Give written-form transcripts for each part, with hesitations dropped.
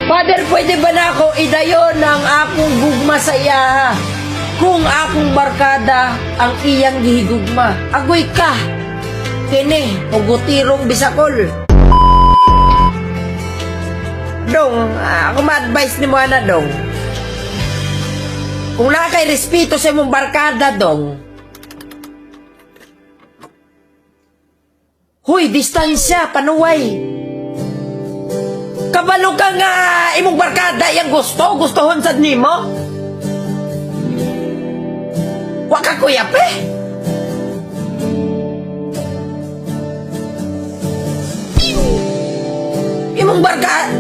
Father, pwede ba na ako idayon ng akong gugma sa iya? Kung akong barkada ang iyang gihigugma, agoy ka. Kini, pugutirong bisakol. Dong, ako ma-advise ni mo na, Dong. Kung na kay respeto sa mong barkada, Dong. Huy, distansya, panuway. Kabalo ka nga imong barkada yang gustohon sad nimo. Wa ka kuyap eh.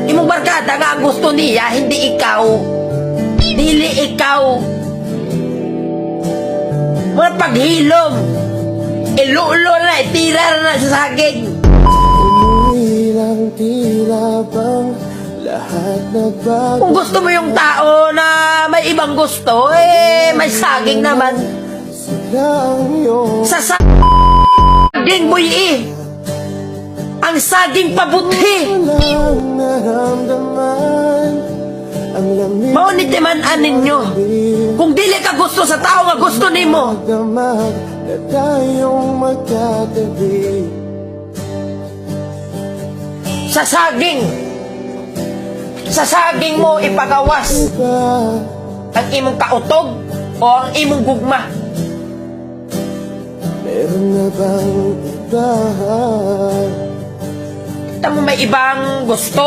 Imong barkada nga ang gusto niya, hindi ikaw. Dili ikaw. Mga paghilom. Ilulo na, itira na sa saging. Umuilang tila bang lahat nagbago. Kung gusto mo yung tao na may ibang gusto, eh, may saging naman. Sila ang iyong Sa saging boy eh. Ang saging pabuthi. walang naramdaman. Ang lamig Maunitiman ninyo. Kung dili ka gusto sa tao nga gusto nimo, damag na tayong magkatabi. sa saging mo ipagawas Iba, ang imong kautog o ang imong gugma. meron na bang iba? Kita mo may ibang gusto,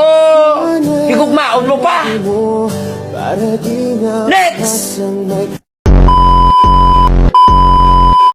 higugmaon mo pa. Mo, para di na Next! kasang